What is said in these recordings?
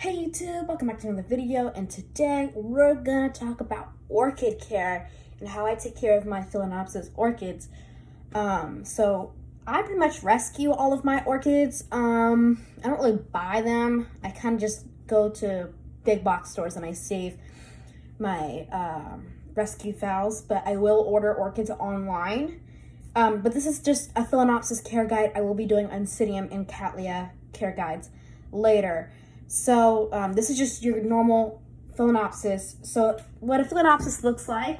Hey YouTube, welcome back to another video, and today we're gonna talk about orchid care and how I take care of my Phalenopsis orchids. So I pretty much rescue all of my orchids. I don't really buy them. I kind of just go to big box stores and I save my rescue files, but I will order orchids online. But this is just a Phalenopsis care guide. I will be doing oncidium and cattleya care guides later. So this is just your normal Phalenopsis. So what a Phalenopsis looks like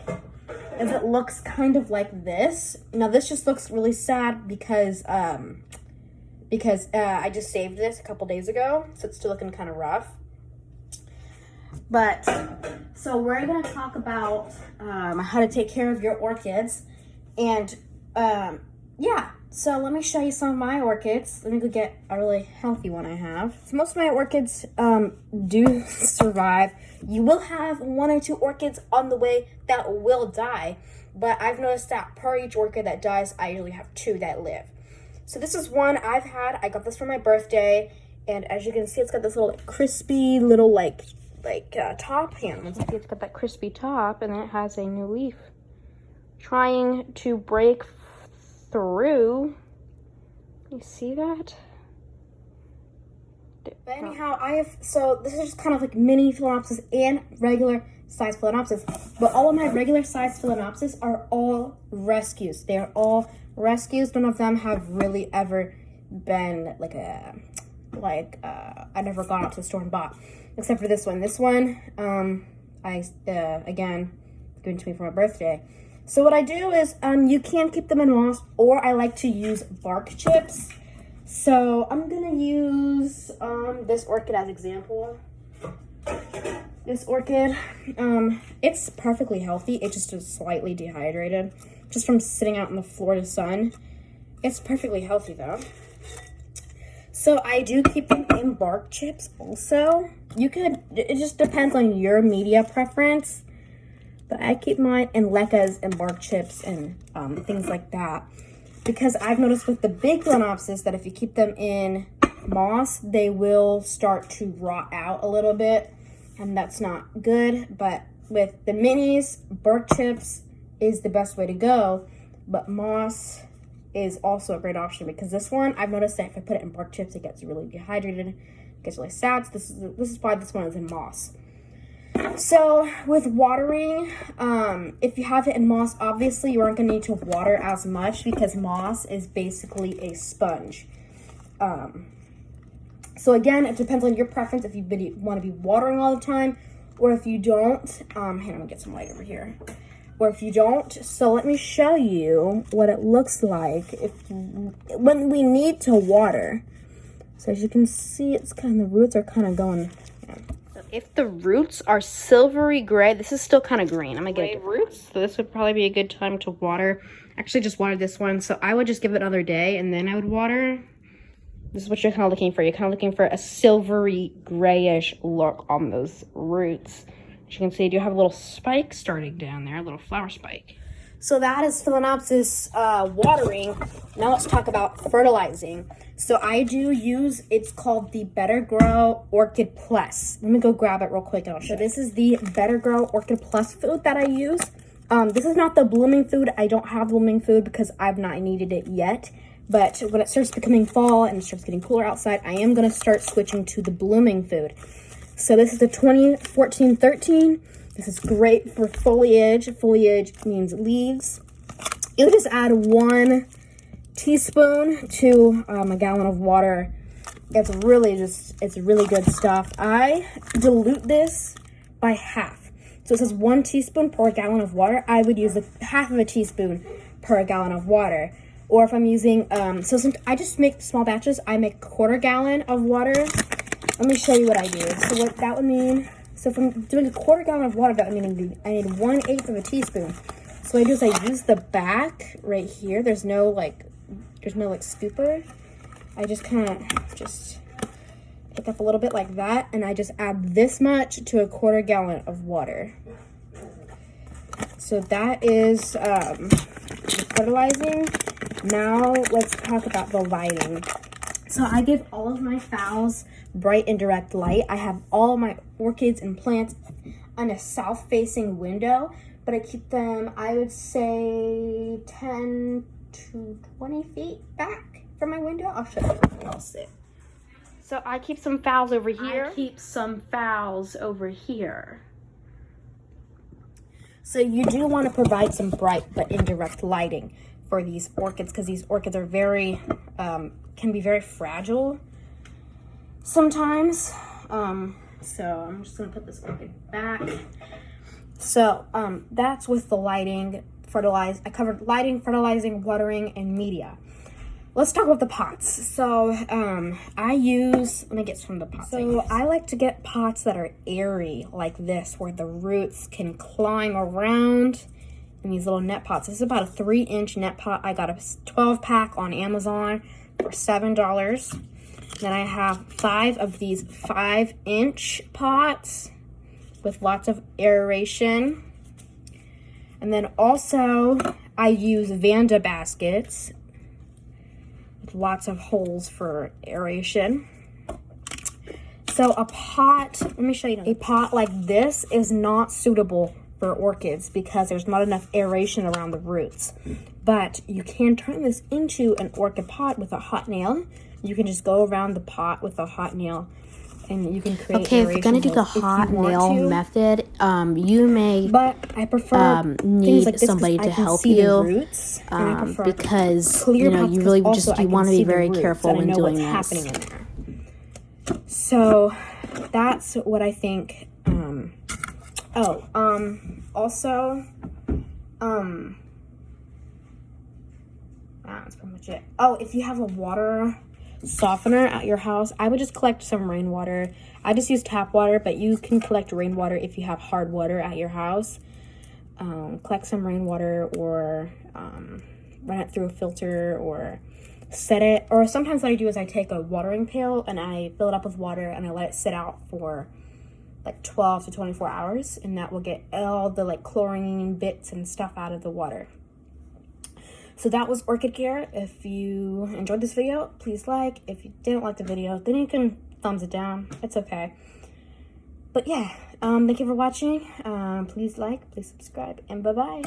is it looks kind of like this. Now this just looks really sad because I just saved this a couple days ago, so it's still looking kind of rough. But so we're gonna talk about how to take care of your orchids, and yeah. So let me show you some of my orchids. Let me go get a really healthy one I have. So most of my orchids do survive. You will have one or two orchids on the way that will die, but I've noticed that per each orchid that dies, I usually have two that live. So this is one I've had. I got this for my birthday, and as you can see, it's got this little crispy little like top handle. It's got that crispy top, and then it has a new leaf trying to break through. You see that? But anyhow, so this is just kind of like mini Phalenopsis and regular size Phalenopsis, but all of my regular size Phalenopsis are all rescues. They are all rescues. None of them have really ever been I never gone out to the store and bought, except for this one. This one, I again, given to me for my birthday. So what I do is, you can keep them in moss, or I like to use bark chips. So I'm gonna use this orchid as example. This orchid, it's perfectly healthy. It just is slightly dehydrated, just from sitting out in the Florida sun. It's perfectly healthy though. So I do keep them in bark chips also. It just depends on your media preference. But I keep mine in lecas and bark chips and things like that. Because I've noticed with the big Phalenopsis that if you keep them in moss, they will start to rot out a little bit. And that's not good. But with the minis, bark chips is the best way to go. But moss is also a great option, because this one, I've noticed that if I put it in bark chips, it gets really dehydrated. It gets really sad. So this is why this one is in moss. So with watering, if you have it in moss, obviously you aren't going to need to water as much, because moss is basically a sponge. So again, it depends on your preference if you want to be watering all the time, or if you don't. Here, I'm going to get some light over here. Or if you don't. So let me show you what it looks like when we need to water. So as you can see, the roots are kind of going. If the roots are silvery gray, this is still kind of green. I'm gonna get roots, so this would probably be a good time to water. Actually, just water this one, so I would just give it another day and then I would water. This is what you're kind of looking for. You're kind of looking for a silvery grayish look on those roots. As you can see, I do have a little spike starting down there, a little flower spike. So that is Phalenopsis watering. Now let's talk about fertilizing. So I do use, it's called the Better Grow Orchid Plus. Let me go grab it real quick and I'll show you. This is the Better Grow Orchid Plus food that I use. This is not the blooming food. I don't have blooming food because I've not needed it yet. But when it starts becoming fall and it starts getting cooler outside, I am going to start switching to the blooming food. So this is the 2014-13. This is great for foliage. Foliage means leaves. You just add 1 teaspoon to a gallon of water. It's really good stuff. I dilute this by half. So it says 1 teaspoon per gallon of water. I would use half of a teaspoon per gallon of water. Or if I'm using, I just make small batches. I make 1/4 gallon of water. Let me show you what I do. So what that would mean, so if I'm doing a 1/4 gallon of water, that would mean I need 1/8 of a teaspoon. So what I do is I use the back right here. There's no scooper. I just kind of pick up a little bit like that, and I just add this much to a 1/4 gallon of water. So that is fertilizing. Now let's talk about the lighting. So I give all of my phals bright and direct light. I have all my orchids and plants on a south-facing window, but I keep them, I would say, 10 to 20 feet back from my window. I'll show you where I'll sit. So I keep some phals over here. I keep some phals over here. So you do want to provide some bright but indirect lighting for these orchids, because these orchids are very, can be very fragile sometimes. So I'm just gonna put this orchid back. So that's with the lighting, I covered lighting, fertilizing, watering, and media. Let's talk about the pots. So I use, let me get some of the pots. So I like to get pots that are airy like this, where the roots can climb around in these little net pots. This is about a 3-inch net pot. I got a 12-pack on Amazon for $7. Then I have 5 of these 5-inch pots with lots of aeration. And then also I use Vanda baskets with lots of holes for aeration. So a pot, let me show you, a pot like this is not suitable for orchids because there's not enough aeration around the roots. But you can turn this into an orchid pot with a hot nail. You can just go around the pot with a hot nail and you can create okay, if you're gonna do the hot nail method, you may I prefer need like this somebody to help see you the roots, because clear you know pots, you really also you want to be very careful when doing this. Happening in there. So that's what I think. Also, that's pretty much it. Oh, if you have a water softener at your house, I would just collect some rainwater. I just use tap water, but you can collect rainwater if you have hard water at your house. Collect some rainwater, or run it through a filter, or set it. Or sometimes what I do is I take a watering pail and I fill it up with water and I let it sit out for like 12 to 24 hours, and that will get all the like chlorine bits and stuff out of the water. So that was orchid care. If you enjoyed this video, please like. If you didn't like the video, then you can thumbs it down. It's okay. But yeah, thank you for watching. Please like, please subscribe, and bye-bye.